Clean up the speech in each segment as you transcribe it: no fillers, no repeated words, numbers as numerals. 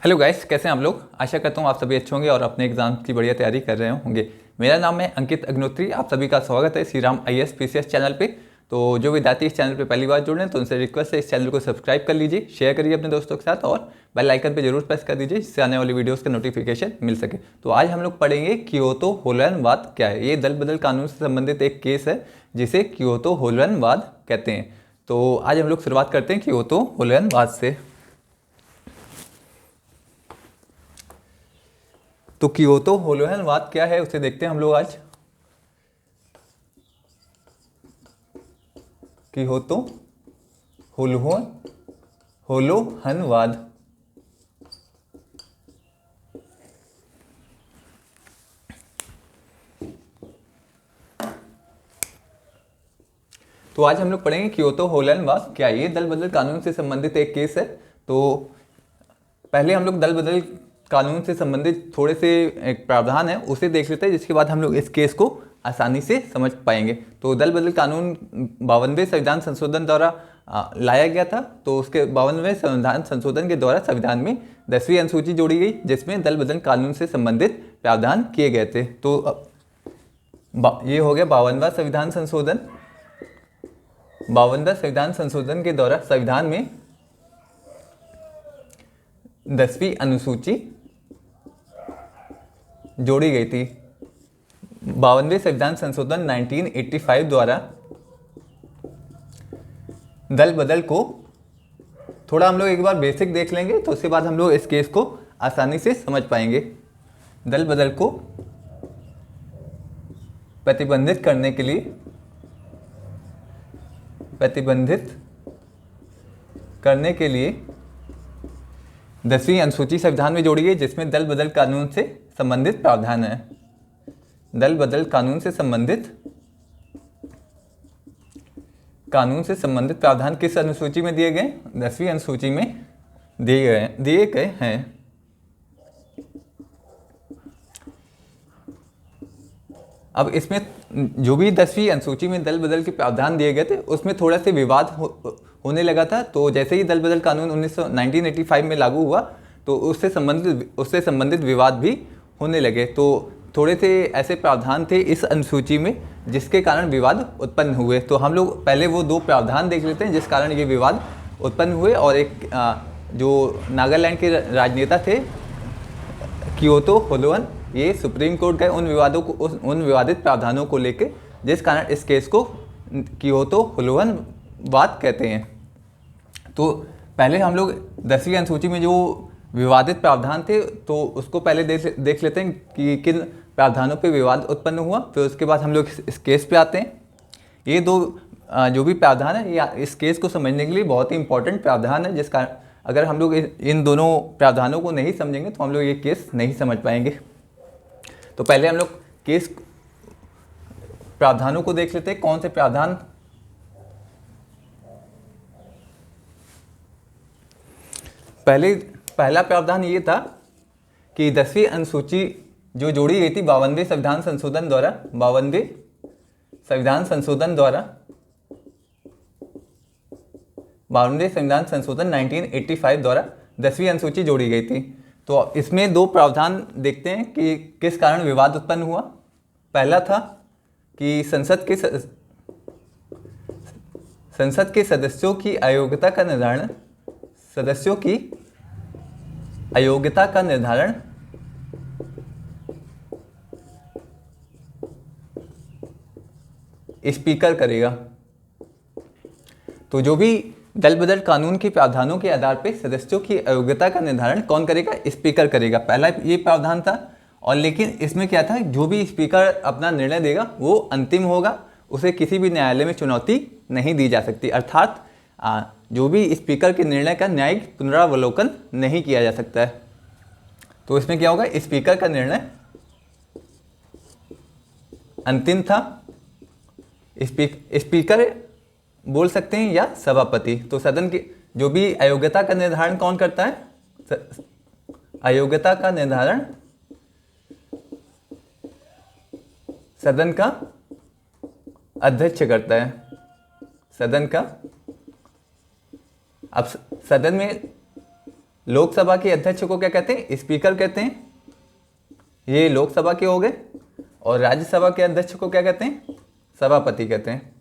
Hello guys, कैसे हैं आप लोग। आशा करता हूँ आप सभी अच्छे होंगे और अपने एग्जाम की बढ़िया तैयारी कर रहे होंगे। मेरा नाम है अंकित अग्नोत्री। आप सभी का स्वागत है Shri Ram IAS PCS channel पे। तो जो विद्यार्थी इस चैनल पे पहली बार जुड़ रहे हैं तो उनसे रिक्वेस्ट है इस चैनल को सब्सक्राइब कर लीजिए, शेयर करिए अपने दोस्तों के साथ और बेल आइकन पर जरूर प्रेस कर दीजिए जिससे आने वाली वीडियोज़ का नोटिफिकेशन मिल सके। तो आज हम लोग पढ़ेंगे कियोतो होलोन वाद क्या है। ये दल बदल कानून से संबंधित एक केस है जिसे कियोतो होलोन वाद कहते हैं। तो आज हम लोग शुरुआत करते हैं कियोतो होलोन वाद से। तो कियोतो होलोन वाद क्या है उसे देखते हैं हम लोग आज। कियोतो होलोन वाद। तो आज हम लोग पढ़ेंगे कियोतो होलोन वाद क्या है। ये दल बदल कानून से संबंधित एक केस है। तो पहले हम लोग दल बदल कानून से संबंधित थोड़े से एक प्रावधान है उसे देख लेते हैं, जिसके बाद हम लोग इस केस को आसानी से समझ पाएंगे। तो दल बदल कानून 52वें संविधान संशोधन द्वारा लाया गया था। तो उसके 52वें संविधान संशोधन के द्वारा संविधान में 10वीं अनुसूची जोड़ी गई जिसमें दल बदल कानून से संबंधित प्रावधान किए गए थे। तो ये हो गया 52वां संविधान संशोधन। 52वां संविधान संशोधन के द्वारा संविधान में 10वीं अनुसूची जोड़ी गई थी। 52वें संविधान संशोधन 1985 द्वारा दल बदल को थोड़ा हम लोग एक बार बेसिक देख लेंगे तो उसके बाद हम लोग इस केस को आसानी से समझ पाएंगे। दल बदल को प्रतिबंधित करने के लिए 10वीं अनुसूची संविधान में जोड़ी गई जिसमें दल बदल कानून से संबंधित प्रावधान है। दल बदल कानून से संबंधित प्रावधान किस अनुसूची में दिए गए? 10वीं अनुसूची में दिए गए हैं। अब इसमें जो भी 10वीं अनुसूची में दल बदल के प्रावधान दिए गए थे उसमें थोड़ा से विवाद होने लगा था। तो जैसे ही दल बदल कानून 1985 में लागू हुआ तो उससे संबंधित विवाद भी होने लगे। तो थोड़े से ऐसे प्रावधान थे इस अनुसूची में जिसके कारण विवाद उत्पन्न हुए। तो हम लोग पहले वो दो प्रावधान देख लेते हैं जिस कारण ये विवाद उत्पन्न हुए। और एक जो नागालैंड के राजनेता थे कियोतो होलोन, ये सुप्रीम कोर्ट गए उन विवादित प्रावधानों को लेकर जिस कारण इस केस को कियोतो होलोन वाद कहते हैं। तो पहले हम लोग 10वीं अनुसूची में जो विवादित प्रावधान थे तो उसको पहले देख लेते हैं कि किन प्रावधानों पे विवाद उत्पन्न हुआ। फिर उसके बाद हम लोग इस केस पे आते हैं। ये दो जो भी प्रावधान है ये इस केस को समझने के लिए बहुत ही इंपॉर्टेंट प्रावधान है, जिसका अगर हम लोग इन दोनों प्रावधानों को नहीं समझेंगे तो हम लोग ये केस नहीं समझ पाएंगे। तो पहले हम लोग केस प्रावधानों को देख लेते हैं। कौन से प्रावधान? पहला प्रावधान ये था कि 10वीं अनुसूची जो जोड़ी गई थी 52वें संविधान संशोधन द्वारा 1985 द्वारा 10वीं अनुसूची जोड़ी गई थी। तो इसमें दो प्रावधान देखते हैं कि किस कारण विवाद उत्पन्न हुआ। पहला था कि संसद के सदस्यों की अयोग्यता का निर्धारण स्पीकर करेगा। तो जो भी दल बदल कानून के प्रावधानों के आधार पर सदस्यों की अयोग्यता का निर्धारण कौन करेगा? स्पीकर करेगा। पहला ये प्रावधान था। और लेकिन इसमें क्या था, जो भी स्पीकर अपना निर्णय देगा वो अंतिम होगा, उसे किसी भी न्यायालय में चुनौती नहीं दी जा सकती। अर्थात जो भी स्पीकर के निर्णय का न्यायिक पुनरावलोकन नहीं किया जा सकता है। तो इसमें क्या होगा, स्पीकर का निर्णय अंतिम था। स्पीकर बोल सकते हैं या सभापति। तो सदन की जो भी अयोग्यता का निर्धारण कौन करता है? अयोग्यता का निर्धारण सदन का अध्यक्ष करता है। सदन का अब सदन में लोकसभा के अध्यक्ष को क्या कहते हैं? स्पीकर कहते हैं। ये लोकसभा के हो गए। और राज्यसभा के अध्यक्ष को क्या कहते हैं? सभापति कहते हैं।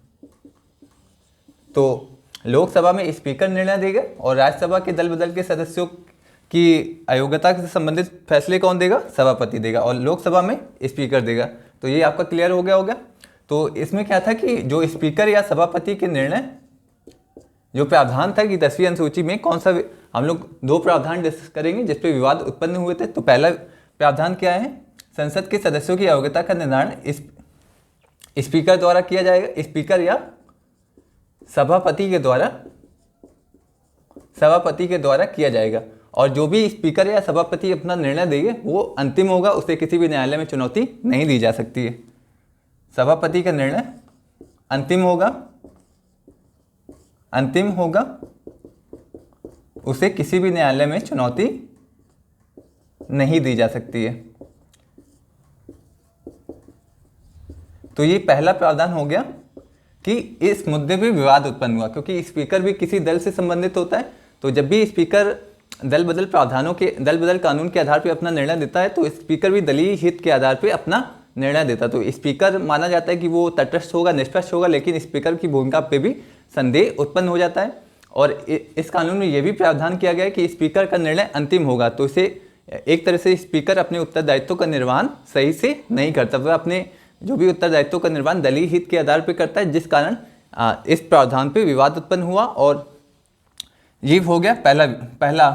तो लोकसभा में स्पीकर निर्णय देगा और राज्यसभा के दल बदल के सदस्यों की अयोग्यता से संबंधित फैसले कौन देगा? सभापति देगा। और लोकसभा में स्पीकर देगा। तो ये आपका क्लियर हो गया। तो इसमें क्या था कि जो स्पीकर या सभापति के निर्णय, जो प्रावधान था कि 10वीं अनुसूची में कौन सा, हम लोग 2 प्रावधान डिस्कस करेंगे जिस पे विवाद उत्पन्न हुए थे। तो पहला प्रावधान क्या है? संसद के सदस्यों की अयोग्यता का निर्धारण स्पीकर द्वारा किया जाएगा, स्पीकर या सभापति के द्वारा किया जाएगा। और जो भी स्पीकर या सभापति अपना निर्णय देंगे वो अंतिम होगा, उसे किसी भी न्यायालय में चुनौती नहीं दी जा सकती है। सभापति का निर्णय अंतिम होगा, उसे किसी भी न्यायालय में चुनौती नहीं दी जा सकती है। तो ये पहला प्रावधान हो गया कि इस मुद्दे पे विवाद उत्पन्न हुआ, क्योंकि स्पीकर भी किसी दल से संबंधित होता है। तो जब भी स्पीकर दल बदल कानून के आधार पर अपना निर्णय देता है, तो स्पीकर भी दलीय हित के आधार पर अपना निर्णय देता है। तो स्पीकर माना जाता है कि वो तटस्थ होगा, निष्पक्ष होगा, लेकिन स्पीकर की भूमिका पे भी संदेह उत्पन्न हो जाता है। और इस कानून में यह भी प्रावधान किया गया है कि स्पीकर का निर्णय अंतिम होगा। तो इसे एक तरह से स्पीकर अपने उत्तरदायित्वों का निर्वहन सही से नहीं करता, वह अपने जो भी उत्तरदायित्वों का निर्वहन दलीय हित के आधार पर करता है, जिस कारण इस प्रावधान पे विवाद उत्पन्न हुआ। और ये हो गया पहला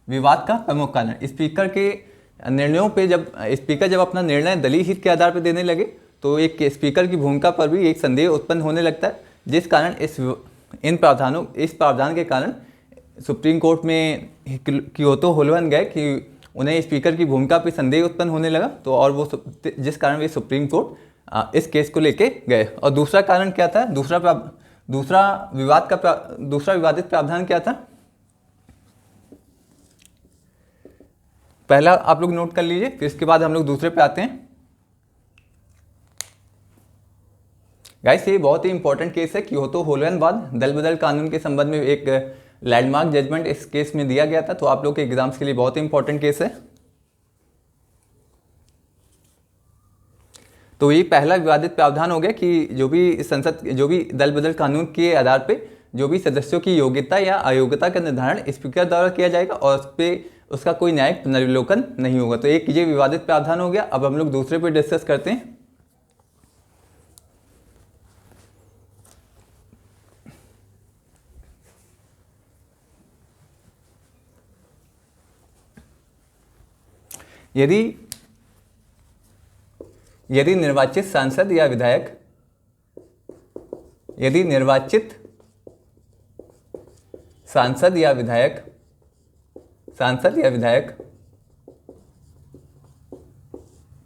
विवाद का प्रमुख कारण। स्पीकर के निर्णयों पे स्पीकर जब अपना निर्णय दलीय हित के आधार पर देने लगे, तो एक स्पीकर की भूमिका पर भी एक संदेह उत्पन्न होने लगता है, जिस कारण इस प्रावधान के कारण सुप्रीम कोर्ट में क्योतो होल्वन गए कि उन्हें स्पीकर की भूमिका पर संदेह उत्पन्न होने लगा। तो और वो जिस कारण वे सुप्रीम कोर्ट इस केस को लेके गए। और दूसरा कारण क्या था? दूसरा विवादित प्रावधान क्या था? पहला आप लोग नोट कर लीजिए, फिर इसके बाद हम लोग दूसरे पे आते हैं। गाइस, ये बहुत ही इंपॉर्टेंट केस है। क्योतो होल्वन बाद दल बदल कानून के संबंध में एक लैंडमार्क जजमेंट इस केस में दिया गया था। तो आप लोग के एग्जाम्स के लिए बहुत ही इंपॉर्टेंट केस है। तो ये पहला विवादित प्रावधान हो गया कि जो भी दल बदल कानून के आधार पे जो भी सदस्यों की योग्यता या अयोग्यता का निर्धारण स्पीकर द्वारा किया जाएगा और उस पर उसका कोई न्यायिक पुनर्विलोकन नहीं होगा। तो एक ये विवादित प्रावधान हो गया। अब हम लोग दूसरे पे डिस्कस करते हैं। यदि निर्वाचित सांसद या विधायक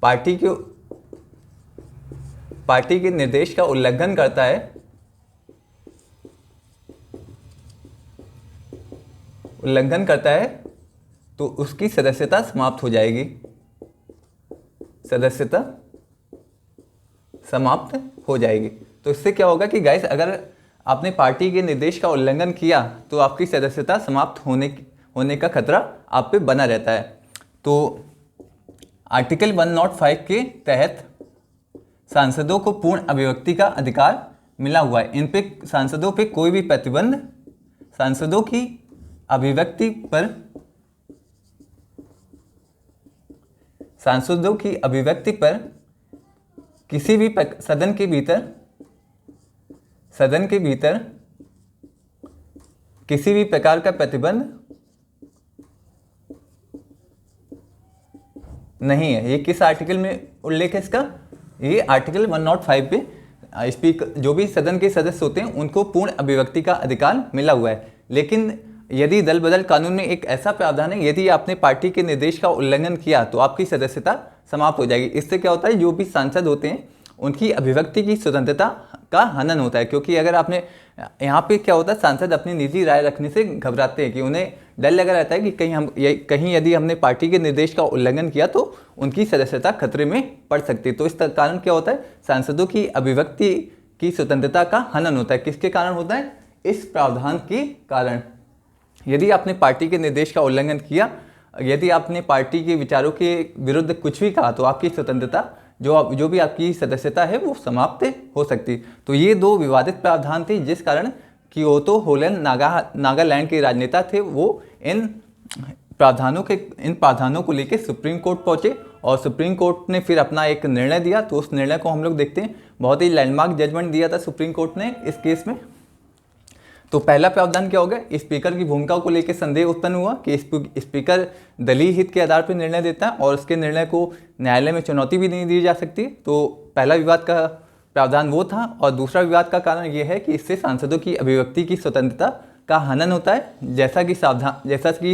पार्टी के निर्देश का उल्लंघन करता है तो उसकी सदस्यता समाप्त हो जाएगी। तो इससे क्या होगा कि गाइस, अगर आपने पार्टी के निर्देश का उल्लंघन किया तो आपकी सदस्यता समाप्त होने का खतरा आप पे बना रहता है। तो आर्टिकल 105 के तहत सांसदों को पूर्ण अभिव्यक्ति का अधिकार मिला हुआ है। इन पे सांसदों पे कोई भी प्रतिबंध सांसदों की अभिव्यक्ति पर किसी भी सदन के भीतर किसी भी प्रकार का प्रतिबंध नहीं है। ये किस आर्टिकल में उल्लेख है इसका? ये आर्टिकल 105 पे स्पीकर जो भी सदन के सदस्य होते हैं उनको पूर्ण अभिव्यक्ति का अधिकार मिला हुआ है। लेकिन यदि दल बदल कानून में एक ऐसा प्रावधान है, यदि आपने पार्टी के निर्देश का उल्लंघन किया तो आपकी सदस्यता समाप्त हो जाएगी। इससे क्या होता है, जो भी सांसद होते हैं उनकी अभिव्यक्ति की स्वतंत्रता का हनन होता है। क्योंकि अगर आपने यहाँ पे क्या होता है, सांसद अपनी निजी राय रखने से घबराते हैं कि उन्हें डर लगा रहता है कि कहीं यदि हमने पार्टी के निर्देश का उल्लंघन किया तो उनकी सदस्यता खतरे में पड़ सकती है। तो इस कारण क्या होता है, सांसदों की अभिव्यक्ति की स्वतंत्रता का हनन होता है। किसके कारण होता है? इस प्रावधान के कारण। यदि आपने पार्टी के निर्देश का उल्लंघन किया, यदि आपने पार्टी के विचारों के विरुद्ध कुछ भी कहा, तो आपकी स्वतंत्रता जो भी आपकी सदस्यता है वो समाप्त हो सकती। तो ये दो विवादित प्रावधान थे, जिस कारण कियोतो होलन नागालैंड के राजनेता थे वो इन प्रावधानों को लेकर सुप्रीम कोर्ट पहुंचे और सुप्रीम कोर्ट ने फिर अपना एक निर्णय दिया। तो उस निर्णय को हम लोग देखते हैं। बहुत ही लैंडमार्क जजमेंट दिया था सुप्रीम कोर्ट ने इस केस में। तो पहला प्रावधान क्या हो गया, स्पीकर की भूमिका को लेकर संदेह उत्पन्न हुआ कि स्पीकर दलीय हित के आधार पर निर्णय देता है और उसके निर्णय को न्यायालय में चुनौती भी नहीं दी जा सकती। तो पहला विवाद का प्रावधान वो था। और दूसरा विवाद का कारण ये है कि इससे सांसदों की अभिव्यक्ति की स्वतंत्रता का हनन होता है, जैसा कि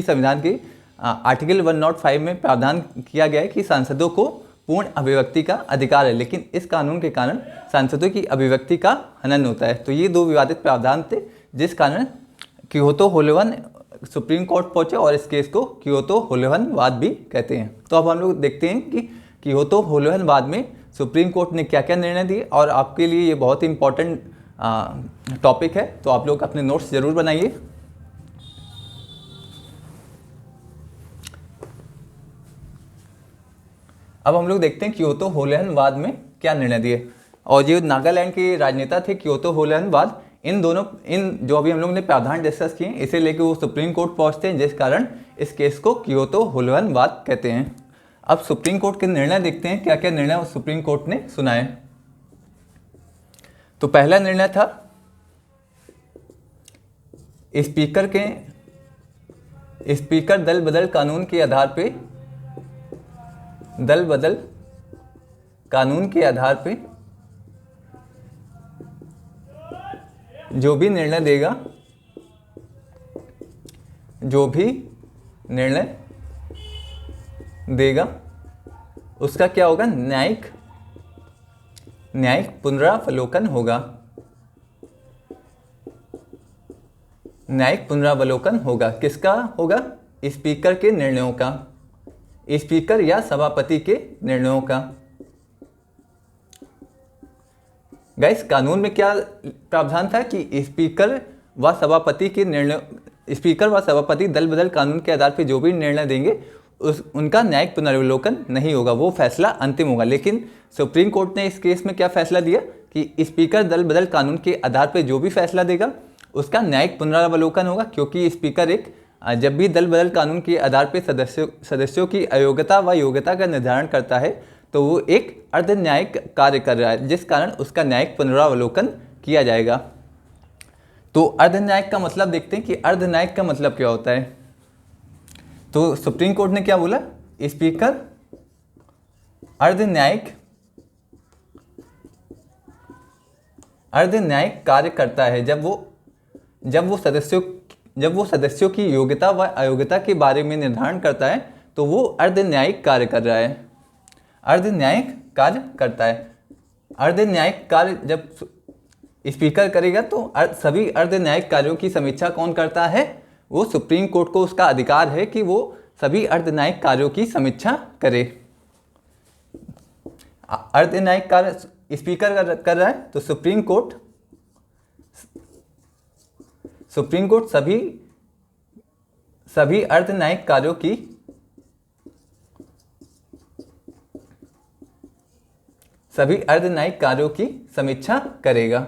संविधान के आर्टिकल 105 में प्रावधान किया गया है कि सांसदों को पूर्ण अभिव्यक्ति का अधिकार है, लेकिन इस कानून के कारण सांसदों की अभिव्यक्ति का हनन होता है। तो ये दो विवादित प्रावधान थे, जिस कारण कियोतो होलोवन सुप्रीम कोर्ट पहुंचे और इस केस को कियोतो होलोवन वाद भी कहते हैं। तो अब हम लोग देखते हैं कि कियोतो होलोवन वाद में सुप्रीम कोर्ट ने क्या क्या निर्णय दिए, और आपके लिए ये बहुत ही इंपॉर्टेंट टॉपिक है। तो आप लोग अपने नोट्स जरूर बनाइए। अब हम लोग देखते हैं कियोतो होलोवन वाद में क्या निर्णय दिए। और जो नागालैंड के राजनेता थे कियोतो होलोवन वाद, इन जो अभी हम लोग ने प्रावधान डिस्कस किए, इसे लेकर वो सुप्रीम कोर्ट पहुंचते हैं, जिस कारण इस केस को कियोतो होलोवन वाद कहते हैं। अब सुप्रीम कोर्ट के निर्णय देखते हैं, क्या क्या निर्णय सुप्रीम कोर्ट ने सुनाए। तो पहला निर्णय था स्पीकर दल बदल कानून के आधार पे जो भी निर्णय देगा उसका क्या होगा, न्यायिक पुनरावलोकन होगा। न्यायिक पुनरावलोकन होगा, किसका होगा, स्पीकर के निर्णयों का, स्पीकर या सभापति के निर्णयों का। गाइस, कानून में क्या प्रावधान था कि स्पीकर व सभापति दल बदल कानून के आधार पर जो भी निर्णय देंगे उनका न्यायिक पुनरावलोकन नहीं होगा, वो फैसला अंतिम होगा। लेकिन सुप्रीम कोर्ट ने इस केस में क्या फैसला दिया कि स्पीकर दल बदल कानून के आधार पर जो भी फैसला देगा उसका न्यायिक पुनरावलोकन होगा, क्योंकि स्पीकर जब भी दल बदल कानून के आधार पर सदस्यों की अयोग्यता व योग्यता का निर्धारण करता है तो वो एक अर्ध न्यायिक कार्य कर रहा है, जिस कारण उसका न्यायिक पुनरावलोकन किया जाएगा। तो अर्ध न्यायिक का मतलब देखते हैं कि अर्ध न्यायिक का मतलब क्या होता है। तो सुप्रीम कोर्ट ने क्या बोला, स्पीकर अर्ध न्यायिक कार्य करता है जब वो सदस्यों की योग्यता व अयोग्यता के बारे में निर्धारण करता है, तो वो अर्ध न्यायिक कार्य कर रहा है, अर्ध न्यायिक कार्य करता है। अर्ध न्यायिक कार्य जब स्पीकर करेगा तो सभी अर्ध न्यायिक कार्यों की समीक्षा कौन करता है, वो सुप्रीम कोर्ट को उसका अधिकार है कि वो सभी अर्ध न्यायिक कार्यों की समीक्षा करे। अर्ध न्यायिक कार्य स्पीकर कर रहा है तो सुप्रीम कोर्ट सभी अर्ध न्यायिक कार्यों की समीक्षा करेगा।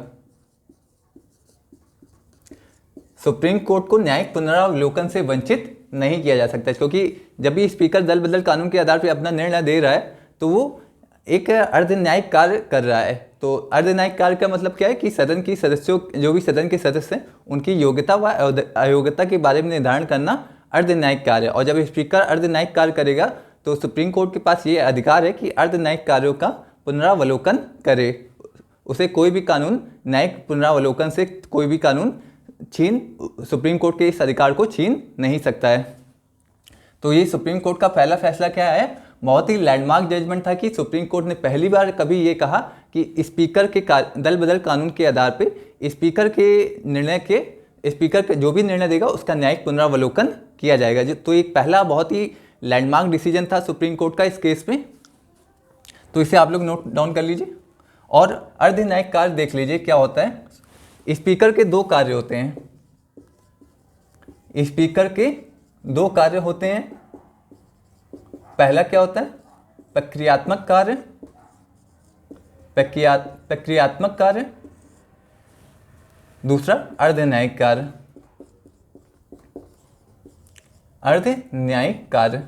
सुप्रीम कोर्ट को न्यायिक पुनरावलोकन से वंचित नहीं किया जा सकता, क्योंकि जब भी स्पीकर दल बदल कानून के आधार पर अपना निर्णय दे रहा है तो वो एक अर्ध न्यायिक कार्य कर रहा है। तो अर्ध न्यायिक कार्य का मतलब क्या है कि सदन के सदस्य हैं उनकी योग्यता व अयोग्यता के बारे में निर्धारण करना अर्ध न्यायिक कार्य है। और जब स्पीकर अर्ध न्यायिक कार्य करेगा तो सुप्रीम कोर्ट के पास ये अधिकार है कि अर्ध न्यायिक कार्यों का पुनरावलोकन करे। उसे कोई भी कानून न्यायिक पुनरावलोकन से कोई भी कानून सुप्रीम कोर्ट के इस अधिकार को छीन नहीं सकता है। तो ये सुप्रीम कोर्ट का पहला फैसला क्या है, बहुत ही लैंडमार्क जजमेंट था कि सुप्रीम कोर्ट ने पहली बार कभी ये कहा कि स्पीकर के दल बदल कानून के आधार पे स्पीकर जो भी निर्णय देगा उसका न्यायिक पुनरावलोकन किया जाएगा। तो एक पहला बहुत ही लैंडमार्क डिसीजन था सुप्रीम कोर्ट का इस केस में। तो इसे आप लोग नोट डाउन कर लीजिए। और अर्ध न्यायिक कार्य देख लीजिए क्या होता है। स्पीकर के दो कार्य होते हैं। स्पीकर के दो कार्य होते हैं। पहला क्या होता है? प्रक्रियात्मक कार्य, प्रक्रियात्मक कार्य। दूसरा अर्ध न्यायिक कार्य, अर्ध न्यायिक कार्य।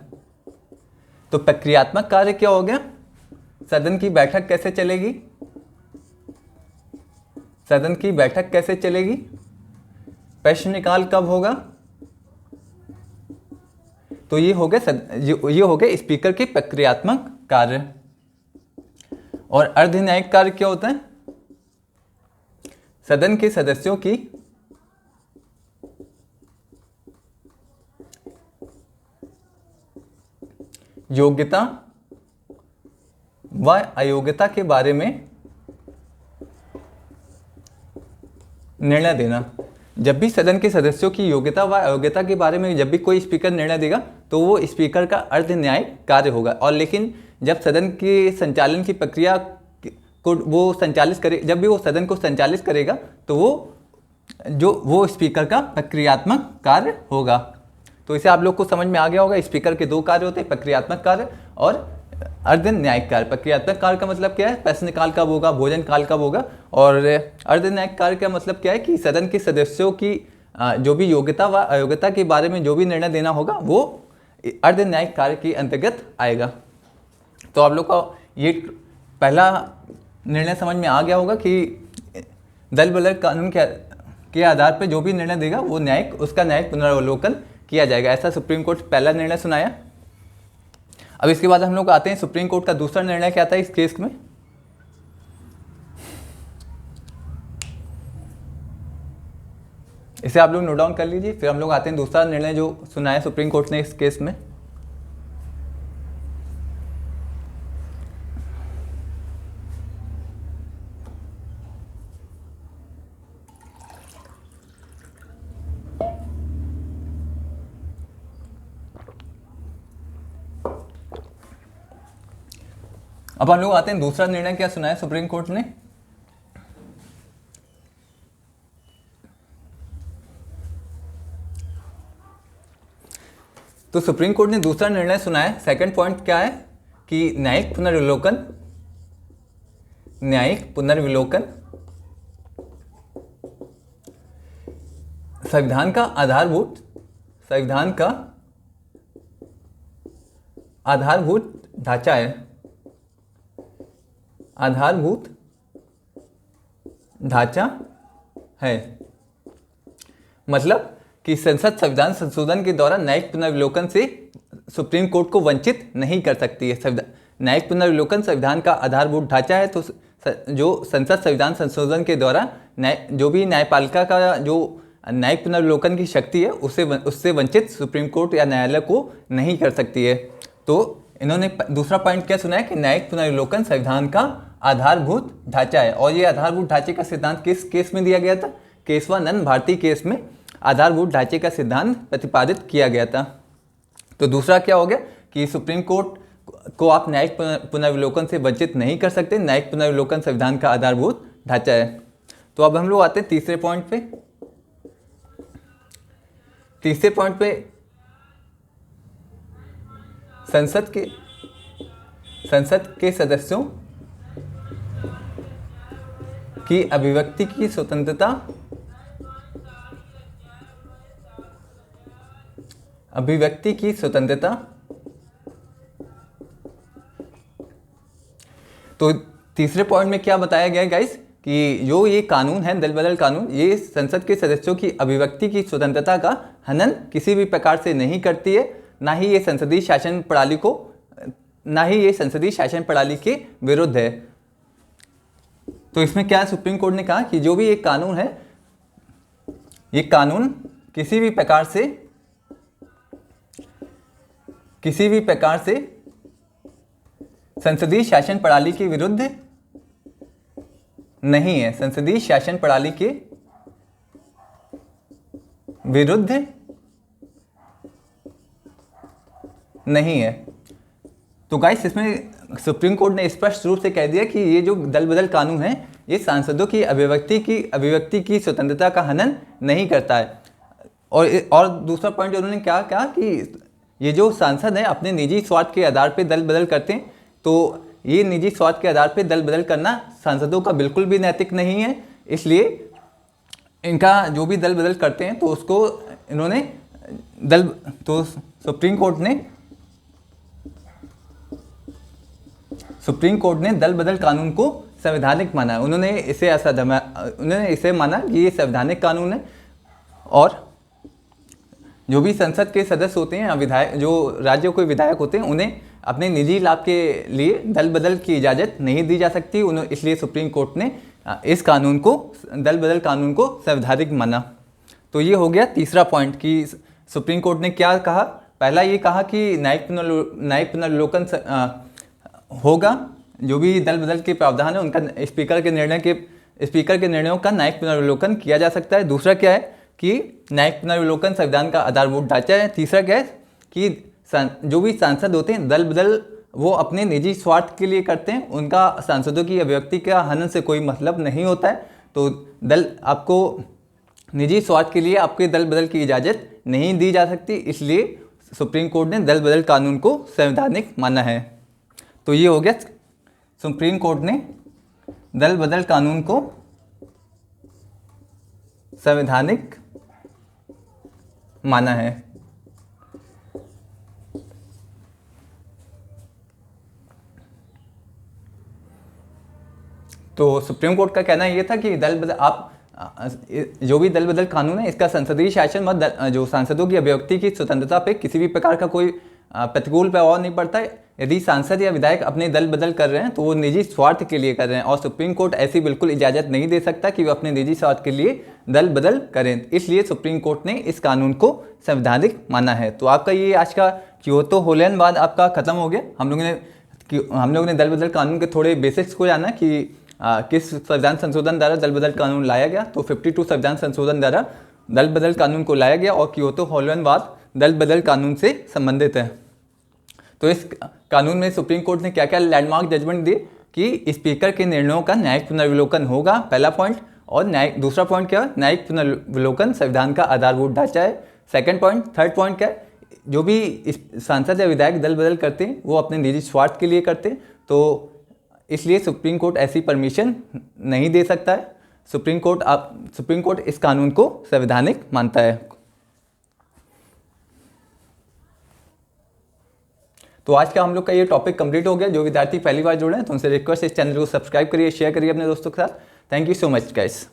तो प्रक्रियात्मक कार्य क्या हो गया? सदन की बैठक कैसे चलेगी? सदन की बैठक कैसे चलेगी? प्रश्नकाल कब होगा? तो ये हो गया स्पीकर के प्रक्रियात्मक कार्य। और अर्ध न्यायिक कार्य क्या होता है? सदन के सदस्यों की योग्यता व अयोग्यता के बारे में निर्णय देना। जब भी सदन के सदस्यों की योग्यता व अयोग्यता के बारे में जब भी कोई स्पीकर निर्णय देगा तो वो स्पीकर का अर्ध न्यायिक कार्य होगा। और लेकिन जब सदन के संचालन की प्रक्रिया को वो संचालित करे, जब भी वो सदन को संचालित करेगा तो वो स्पीकर का प्रक्रियात्मक कार्य होगा। तो इसे आप लोग को समझ में आ गया होगा। स्पीकर के दो कार्य होते हैं, प्रक्रियात्मक कार्य और अर्ध न्यायिक कार्य। प्रक्रियात्मक कार्य का मतलब क्या है? प्रश्नकाल कब होगा, भोजन काल कब होगा। और अर्ध न्यायिक कार्य का मतलब क्या है कि सदन के सदस्यों की जो भी योग्यता व अयोग्यता के बारे में जो भी निर्णय देना होगा वो अर्ध न्यायिक कार्य के अंतर्गत आएगा। तो आप लोग को ये पहला निर्णय समझ में आ गया होगा कि दल बदल कानून के आधार पर जो भी निर्णय देगा वो उसका न्यायिक पुनरावलोकन किया जाएगा। ऐसा सुप्रीम कोर्ट पहला निर्णय सुनाया। अब इसके बाद हम लोग आते हैं सुप्रीम कोर्ट का दूसरा निर्णय क्या था इस केस में। इसे आप लोग नोट डाउन कर लीजिए। फिर हम लोग आते हैं दूसरा निर्णय जो सुनाया सुप्रीम कोर्ट ने इस केस में। अब हम लोग आते हैं दूसरा निर्णय क्या सुनाया सुप्रीम कोर्ट ने। तो सुप्रीम कोर्ट ने दूसरा निर्णय सुनाया। सेकंड पॉइंट क्या है कि न्यायिक पुनर्विलोकन संविधान का आधारभूत ढांचा है। आधारभूत ढांचा है मतलब कि संसद संविधान संशोधन के दौरान न्यायिक पुनर्विलोकन से सुप्रीम कोर्ट को वंचित नहीं कर सकती है। न्यायिक पुनर्विलोकन संविधान का आधारभूत ढांचा है। तो जो संसद संविधान संशोधन के दौरान जो भी न्यायपालिका का जो न्यायिक पुनर्विलोकन की शक्ति है उससे वंचित सुप्रीम कोर्ट या न्यायालय को नहीं कर सकती है। तो इन्होंने दूसरा पॉइंट क्या सुना है कि न्यायिक पुनर्विलोकन संविधान का आधारभूत ढांचा है। और ये आधारभूत ढांचे का सिद्धांत किस केस में दिया गया था? केशवानंद भारती केस में आधारभूत ढांचे का सिद्धांत प्रतिपादित किया गया था। तो दूसरा क्या हो गया कि सुप्रीम कोर्ट को आप न्यायिक पुनर्विलोकन से वंचित नहीं कर सकते। न्यायिक पुनर्विलोकन संविधान का आधारभूत ढांचा है। तो अब हम लोग आते हैं तीसरे पॉइंट पे। तीसरे पॉइंट पे संसद के सदस्यों की अभिव्यक्ति की स्वतंत्रता तो तीसरे पॉइंट में क्या बताया गया गाइस कि जो ये कानून है दल बदल कानून, ये संसद के सदस्यों की अभिव्यक्ति की स्वतंत्रता का हनन किसी भी प्रकार से नहीं करती है। ना ही ये संसदीय शासन प्रणाली के विरुद्ध है। तो इसमें क्या सुप्रीम कोर्ट ने कहा कि जो भी एक कानून है, ये कानून किसी भी प्रकार से संसदीय शासन प्रणाली के विरुद्ध नहीं है। संसदीय शासन प्रणाली के विरुद्ध नहीं है। तो गाइस इसमें सुप्रीम कोर्ट ने स्पष्ट रूप से कह दिया कि ये जो दल बदल कानून है ये सांसदों की अभिव्यक्ति की स्वतंत्रता का हनन नहीं करता है। और दूसरा पॉइंट उन्होंने क्या कहा कि ये जो सांसद हैं अपने निजी स्वार्थ के आधार पे दल बदल करते हैं, तो ये निजी स्वार्थ के आधार पे दल बदल करना सांसदों का बिल्कुल भी नैतिक नहीं है। इसलिए इनका जो भी दल बदल करते हैं तो उसको इन्होंने तो सुप्रीम कोर्ट ने दल बदल कानून को संवैधानिक माना है। उन्होंने इसे माना कि ये संवैधानिक कानून है, और जो भी संसद के सदस्य होते हैं या विधायक, जो राज्यों के विधायक होते हैं, उन्हें अपने निजी लाभ के लिए दल बदल की इजाज़त नहीं दी जा सकती। इसलिए सुप्रीम कोर्ट ने इस कानून को, दल बदल कानून को संवैधानिक माना। तो ये हो गया तीसरा पॉइंट कि सुप्रीम कोर्ट ने क्या कहा। पहला ये कहा कि न्यायिक पुनर्विलोकन होगा, जो भी दल बदल के प्रावधान है उनका स्पीकर के निर्णयों का न्यायिक पुनर्विलोकन किया जा सकता है। दूसरा क्या है कि न्यायिक पुनर्विलोकन संविधान का आधारभूत ढांचा है। तीसरा क्या है कि जो भी सांसद होते हैं दल बदल वो अपने निजी स्वार्थ के लिए करते हैं, उनका सांसदों की अभिव्यक्ति का हनन से कोई मतलब नहीं होता है। तो आपको निजी स्वार्थ के लिए आपके दल बदल की इजाज़त नहीं दी जा सकती, इसलिए सुप्रीम कोर्ट ने दल बदल कानून को संवैधानिक माना है। तो ये हो गया, सुप्रीम कोर्ट ने दल बदल कानून को संवैधानिक माना है। तो सुप्रीम कोर्ट का कहना यह था कि दल बदल जो भी दल बदल कानून है इसका संसदीय शासन जो सांसदों की अभिव्यक्ति की स्वतंत्रता पे किसी भी प्रकार का कोई प्रतिकूल प्रभाव नहीं पड़ता है। यदि सांसद या विधायक अपने दल बदल कर रहे हैं तो वो निजी स्वार्थ के लिए कर रहे हैं, और सुप्रीम कोर्ट ऐसी बिल्कुल इजाज़त नहीं दे सकता कि वो अपने निजी स्वार्थ के लिए दल बदल करें। इसलिए सुप्रीम कोर्ट ने इस कानून को संवैधानिक माना है। तो आपका ये आज का क्योतो होलैंड आपका खत्म हो गया। हम लोगों ने दल बदल कानून के थोड़े बेसिक्स को जाना कि किस संविधान संशोधन द्वारा दल बदल कानून लाया गया। तो 52 संविधान संशोधन द्वारा दल बदल कानून को लाया गया, और क्योतो होलैंड दल बदल कानून से संबंधित है। तो इस कानून में सुप्रीम कोर्ट ने क्या क्या लैंडमार्क जजमेंट दिए कि स्पीकर के निर्णयों का न्यायिक पुनर्विलोकन होगा, पहला पॉइंट। और दूसरा पॉइंट क्या है, न्यायिक पुनर्विलोकन संविधान का आधारभूत ढांचा है, सेकंड पॉइंट। थर्ड पॉइंट क्या है, जो भी सांसद या विधायक दल बदल करते हैं वो अपने निजी स्वार्थ के लिए करते हैं, तो इसलिए सुप्रीम कोर्ट ऐसी परमिशन नहीं दे सकता है। सुप्रीम कोर्ट इस कानून को संवैधानिक मानता है। तो आज का हम लोग का ये टॉपिक कंप्लीट हो गया। जो विद्यार्थी पहली बार जुड़े हैं तो उनसे रिक्वेस्ट, इस चैनल को सब्सक्राइब करिए, शेयर करिए अपने दोस्तों के साथ। Thank you so much guys.